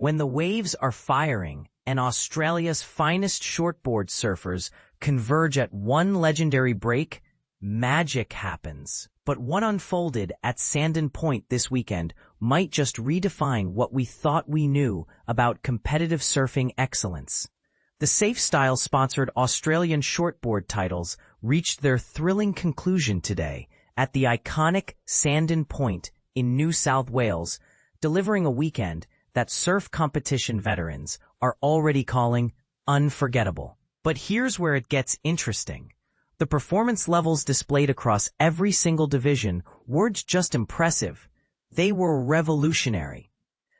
When the waves are firing and Australia's finest shortboard surfers converge at one legendary break, magic happens. But what unfolded at Sandon Point this weekend might just redefine what we thought we knew about competitive surfing excellence. The SafeStyle-sponsored Australian Shortboard Titles reached their thrilling conclusion today at the iconic Sandon Point in New South Wales, delivering a weekend that surf competition veterans are already calling unforgettable. But here's where it gets interesting. The performance levels displayed across every single division weren't just impressive, they were revolutionary.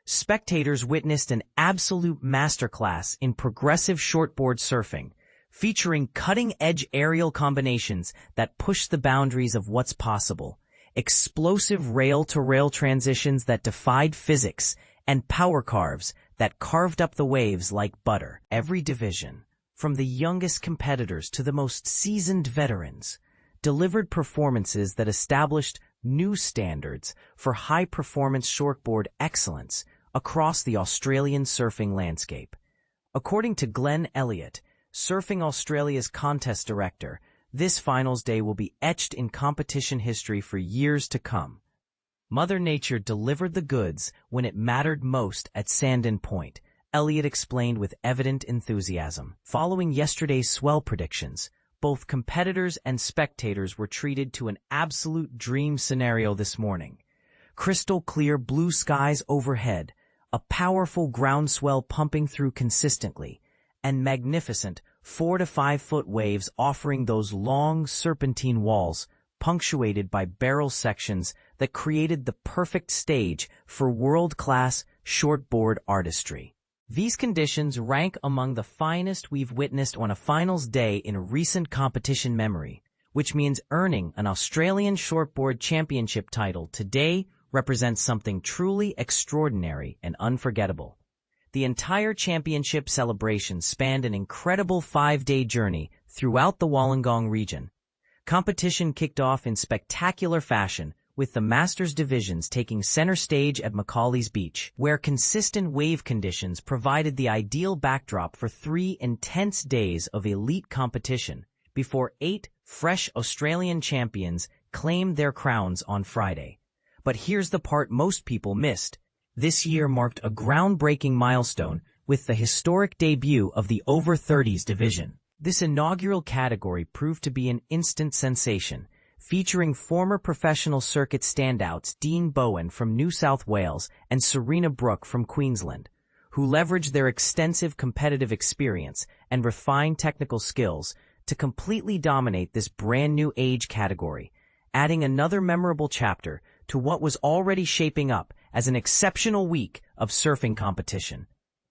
Spectators witnessed an absolute masterclass in progressive shortboard surfing, featuring cutting-edge aerial combinations that push the boundaries of what's possible, explosive rail-to-rail transitions that defied physics, and power carves that carved up the waves like butter. Every division, from the youngest competitors to the most seasoned veterans, delivered performances that established new standards for high-performance shortboard excellence across the Australian surfing landscape. According to Glenn Elliott, Surfing Australia's contest director, this finals day will be etched in competition history for years to come. Mother Nature delivered the goods when it mattered most at Sandon Point, Elliott explained with evident enthusiasm. Following yesterday's swell predictions, both competitors and spectators were treated to an absolute dream scenario this morning. Crystal clear blue skies overhead, a powerful ground swell pumping through consistently, and magnificent 4 to 5 foot waves offering those long serpentine walls, punctuated by barrel sections that created the perfect stage for world-class shortboard artistry. These conditions rank among the finest we've witnessed on a finals day in recent competition memory, which means earning an Australian Shortboard Championship title today represents something truly extraordinary and unforgettable. The entire championship celebration spanned an incredible 5-day journey throughout the Wollongong region. Competition kicked off in spectacular fashion, with the Masters divisions taking center stage at Macaulay's Beach, where consistent wave conditions provided the ideal backdrop for 3 intense days of elite competition, before 8 fresh Australian champions claimed their crowns on Friday. But here's the part most people missed. This year marked a groundbreaking milestone with the historic debut of the over-30s division. This inaugural category proved to be an instant sensation, featuring former professional circuit standouts Dean Bowen from New South Wales and Serena Brooke from Queensland, who leveraged their extensive competitive experience and refined technical skills to completely dominate this brand-new age category, adding another memorable chapter to what was already shaping up as an exceptional week of surfing competition.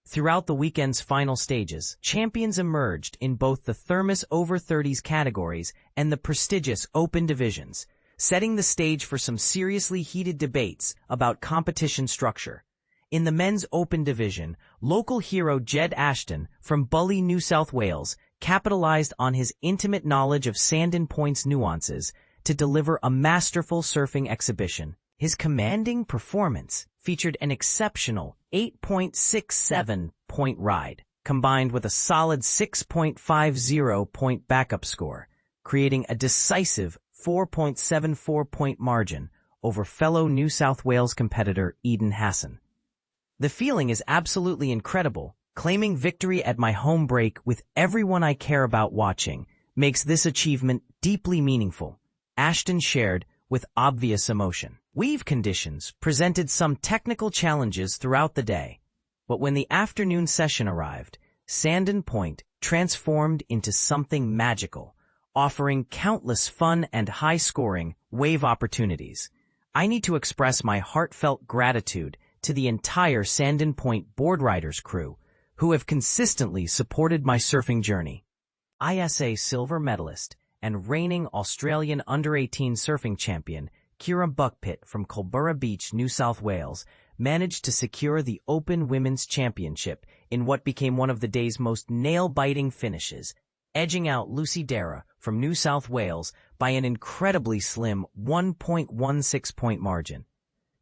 Throughout the weekend's final stages, champions emerged in both the Thermos over-30s categories and the prestigious Open divisions, setting the stage for some seriously heated debates about competition structure. In the men's Open division, local hero Jed Ashton from Bully, New South Wales, capitalized on his intimate knowledge of Sandon Point's nuances to deliver a masterful surfing exhibition. His commanding performance featured an exceptional 8.67-point ride, combined with a solid 6.50-point backup score, creating a decisive 4.74-point margin over fellow New South Wales competitor Eden Hassan. The feeling is absolutely incredible. Claiming victory at my home break with everyone I care about watching makes this achievement deeply meaningful, Ashton shared with obvious emotion. Wave conditions presented some technical challenges throughout the day, but when the afternoon session arrived, Sandon Point transformed into something magical, offering countless fun and high-scoring wave opportunities. I need to express my heartfelt gratitude to the entire Sandon Point board riders crew, who have consistently supported my surfing journey. ISA silver medalist and reigning Australian under-18 surfing champion Kira Buckpitt from Culburra Beach, New South Wales, managed to secure the Open Women's Championship in what became one of the day's most nail-biting finishes, edging out Lucy Dara from New South Wales by an incredibly slim 1.16-point margin.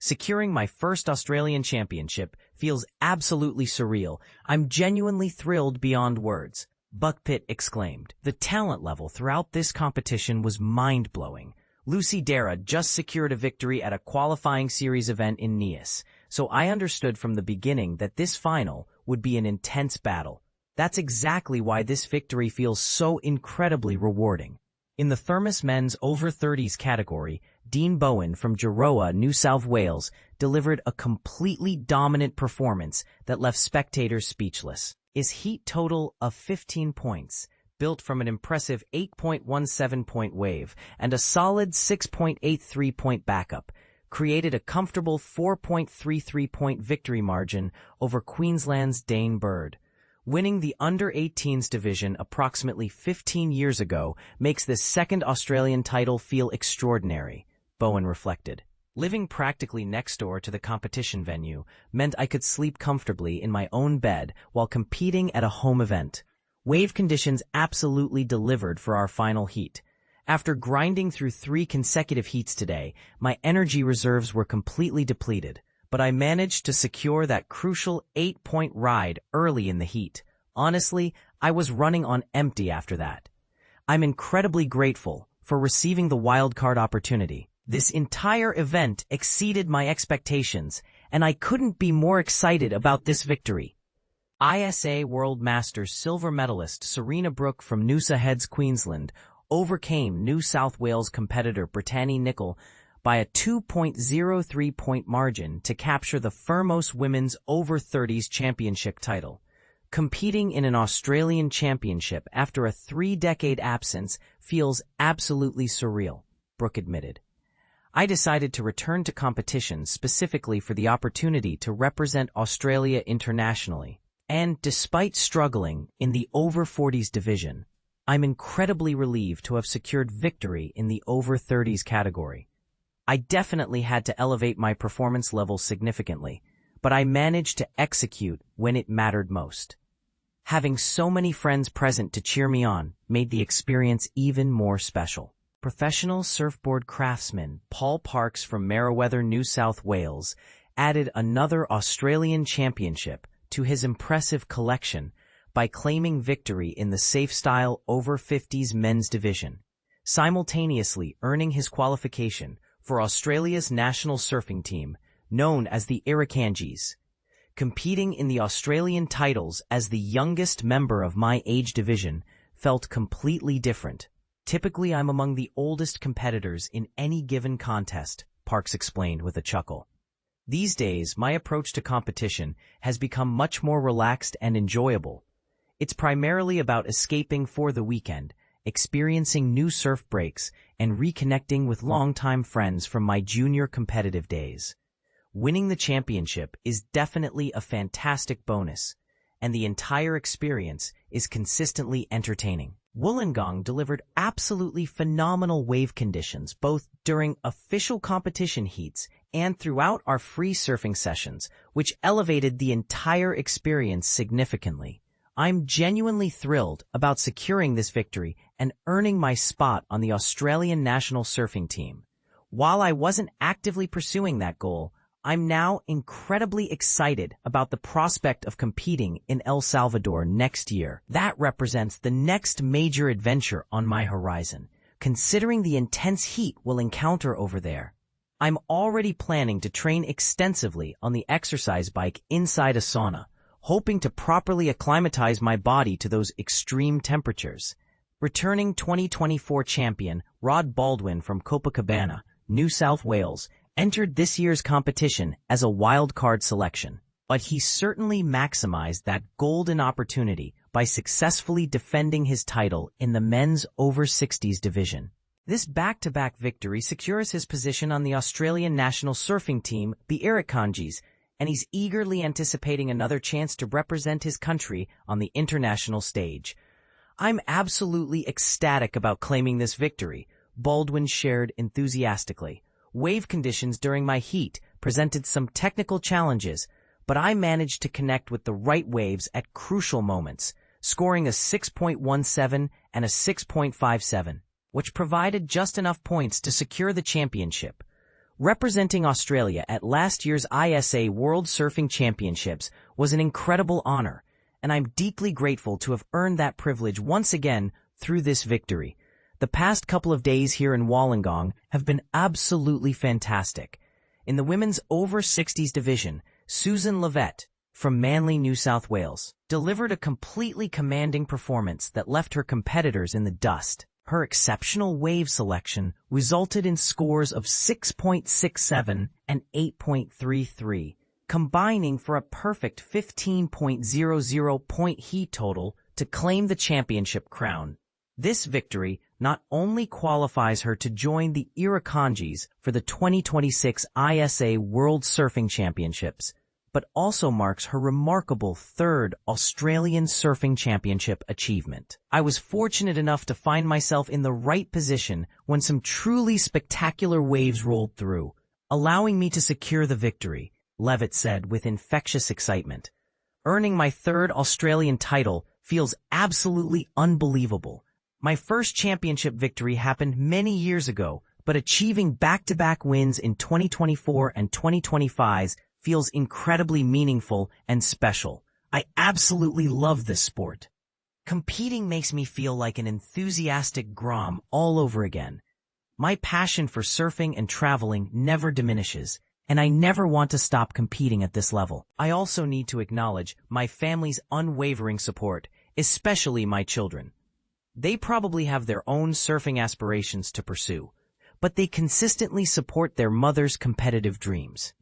Securing my first Australian championship feels absolutely surreal. I'm genuinely thrilled beyond words, Buckpitt exclaimed. The talent level throughout this competition was mind-blowing. Lucy Dara just secured a victory at a qualifying series event in Nias, so I understood from the beginning that this final would be an intense battle. That's exactly why this victory feels so incredibly rewarding. In the Thermos Men's Over 30s category, Dean Bowen from Jiroa, New South Wales, delivered a completely dominant performance that left spectators speechless. His heat total of 15 points, built from an impressive 8.17-point wave and a solid 6.83-point backup, created a comfortable 4.33-point victory margin over Queensland's Dane Bird. Winning the under-18s division approximately 15 years ago makes this second Australian title feel extraordinary, Bowen reflected. Living practically next door to the competition venue meant I could sleep comfortably in my own bed while competing at a home event. Wave conditions absolutely delivered for our final heat. After grinding through 3 consecutive heats today, my energy reserves were completely depleted, but I managed to secure that crucial 8-point ride early in the heat. Honestly, I was running on empty after that. I'm incredibly grateful for receiving the wildcard opportunity. This entire event exceeded my expectations, and I couldn't be more excited about this victory. ISA World Masters silver medalist Serena Brooke from Noosa Heads, Queensland, overcame New South Wales competitor Brittany Nicol by a 2.03-point margin to capture the Firmos Women's Over 30s Championship title. Competing in an Australian championship after a 3-decade absence feels absolutely surreal, Brooke admitted. I decided to return to competition specifically for the opportunity to represent Australia internationally. And despite struggling in the over 40s division, I'm incredibly relieved to have secured victory in the over 30s category. I definitely had to elevate my performance level significantly, but I managed to execute when it mattered most. Having so many friends present to cheer me on made the experience even more special. Professional surfboard craftsman Paul Parks from Merewether, New South Wales, added another Australian championship to his impressive collection by claiming victory in the SafeStyle Over 50s men's division, simultaneously earning his qualification for Australia's national surfing team, known as the Irukandjis. Competing in the Australian titles as the youngest member of my age division felt completely different. Typically, I'm among the oldest competitors in any given contest, Parks explained with a chuckle. These days, my approach to competition has become much more relaxed and enjoyable. It's primarily about escaping for the weekend, experiencing new surf breaks, and reconnecting with longtime friends from my junior competitive days. Winning the championship is definitely a fantastic bonus, and the entire experience is consistently entertaining. Wollongong delivered absolutely phenomenal wave conditions both during official competition heats and throughout our free surfing sessions, which elevated the entire experience significantly. I'm genuinely thrilled about securing this victory and earning my spot on the Australian national surfing team. While I wasn't actively pursuing that goal, I'm now incredibly excited about the prospect of competing in El Salvador next year. That represents the next major adventure on my horizon, considering the intense heat we'll encounter over there. I'm already planning to train extensively on the exercise bike inside a sauna, hoping to properly acclimatize my body to those extreme temperatures. Returning 2024 champion Rod Baldwin from Copacabana, New South Wales, entered this year's competition as a wild card selection, but he certainly maximized that golden opportunity by successfully defending his title in the men's over 60s division. This back-to-back victory secures his position on the Australian national surfing team, the Irukandjis, and he's eagerly anticipating another chance to represent his country on the international stage. I'm absolutely ecstatic about claiming this victory, Baldwin shared enthusiastically. Wave conditions during my heat presented some technical challenges, but I managed to connect with the right waves at crucial moments, scoring a 6.17 and a 6.57, which provided just enough points to secure the championship. Representing Australia at last year's ISA World Surfing Championships was an incredible honor, and I'm deeply grateful to have earned that privilege once again through this victory. The past couple of days here in Wollongong have been absolutely fantastic. In the women's over 60s division, Susan Levett from Manly, New South Wales, delivered a completely commanding performance that left her competitors in the dust. Her exceptional wave selection resulted in scores of 6.67 and 8.33, combining for a perfect 15.00 point heat total to claim the championship crown. This victory not only qualifies her to join the Irukandjis for the 2026 ISA World Surfing Championships, but also marks her remarkable third Australian Surfing Championship achievement. I was fortunate enough to find myself in the right position when some truly spectacular waves rolled through, allowing me to secure the victory, Levitt said with infectious excitement. Earning my third Australian title feels absolutely unbelievable. My first championship victory happened many years ago, but achieving back-to-back wins in 2024 and 2025 feels incredibly meaningful and special. I absolutely love this sport. Competing makes me feel like an enthusiastic Grom all over again. My passion for surfing and traveling never diminishes, and I never want to stop competing at this level. I also need to acknowledge my family's unwavering support, especially my children. They probably have their own surfing aspirations to pursue, but they consistently support their mother's competitive dreams.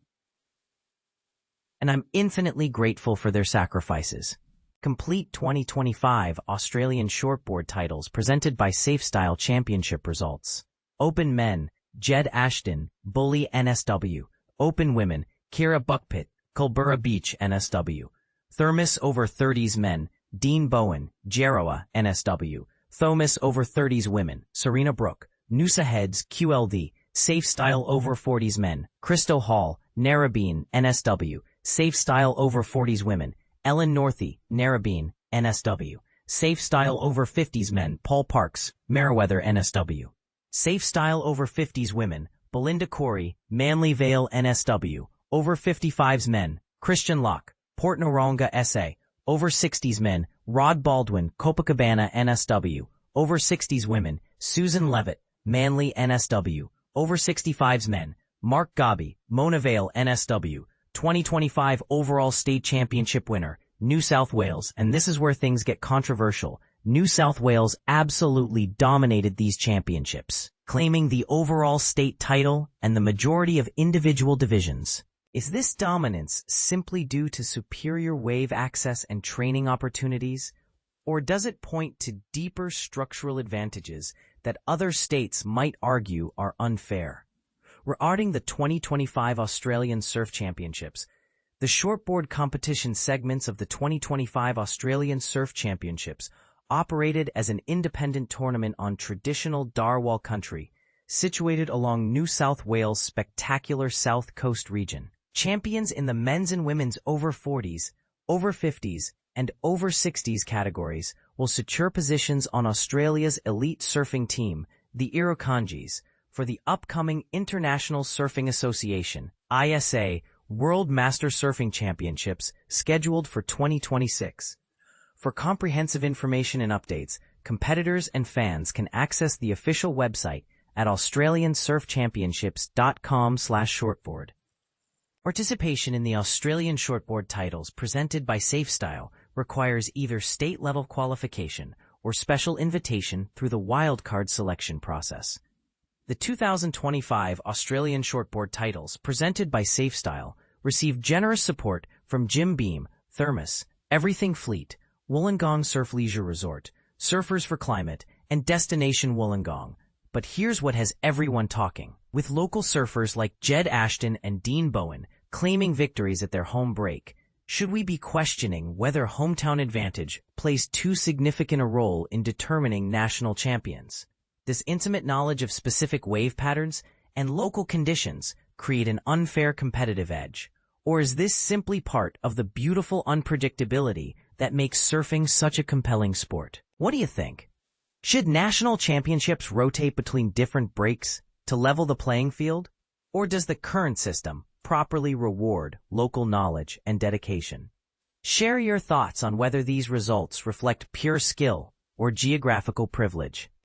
And I'm infinitely grateful for their sacrifices. Complete 2025 Australian Shortboard Titles presented by SafeStyle Championship results. Open Men, Jed Ashton, Bully NSW. Open Women, Kira Buckpit, Culburra Beach NSW. Thermos over 30s Men, Dean Bowen, Jeroa NSW. Thomas over 30s Women, Serena Brooke, Noosa Heads QLD. SafeStyle over 40s Men, Christo Hall, Narrabeen NSW. SafeStyle over 40s Women, Ellen Northey, Narrabeen, NSW. SafeStyle over 50s Men, Paul Parks, Meriwether, NSW. SafeStyle over 50s Women, Belinda Corey, Manly Vale, NSW. Over 55s Men, Christian Locke, Port Noronga, SA. Over 60s Men, Rod Baldwin, Copacabana, NSW. Over 60s Women, Susan Levitt, Manly, NSW. Over 65s Men, Mark Gobby, Mona Vale, NSW. 2025 overall state championship winner, New South Wales, and this is where things get controversial. New South Wales absolutely dominated these championships, claiming the overall state title and the majority of individual divisions. Is this dominance simply due to superior wave access and training opportunities, or does it point to deeper structural advantages that other states might argue are unfair? Regarding the 2025 Australian Surf Championships, the shortboard competition segments of the 2025 Australian Surf Championships operated as an independent tournament on traditional Darwall country, situated along New South Wales' spectacular South Coast region. Champions in the men's and women's over 40s, over 50s, and over 60s categories will secure positions on Australia's elite surfing team, the Irukandjis, for the upcoming International Surfing Association, ISA, World Master Surfing Championships scheduled for 2026. For comprehensive information and updates, competitors and fans can access the official website at australiansurfchampionships.com/shortboard. Participation in the Australian Shortboard Titles presented by SafeStyle requires either state-level qualification or special invitation through the wildcard selection process. The 2025 Australian Shortboard Titles, presented by SafeStyle, received generous support from Jim Beam, Thermos, Everything Fleet, Wollongong Surf Leisure Resort, Surfers for Climate, and Destination Wollongong. But here's what has everyone talking. With local surfers like Jed Ashton and Dean Bowen claiming victories at their home break, should we be questioning whether hometown advantage plays too significant a role in determining national champions? This intimate knowledge of specific wave patterns and local conditions create an unfair competitive edge? Or is this simply part of the beautiful unpredictability that makes surfing such a compelling sport? What do you think? Should national championships rotate between different breaks to level the playing field? Or does the current system properly reward local knowledge and dedication? Share your thoughts on whether these results reflect pure skill or geographical privilege.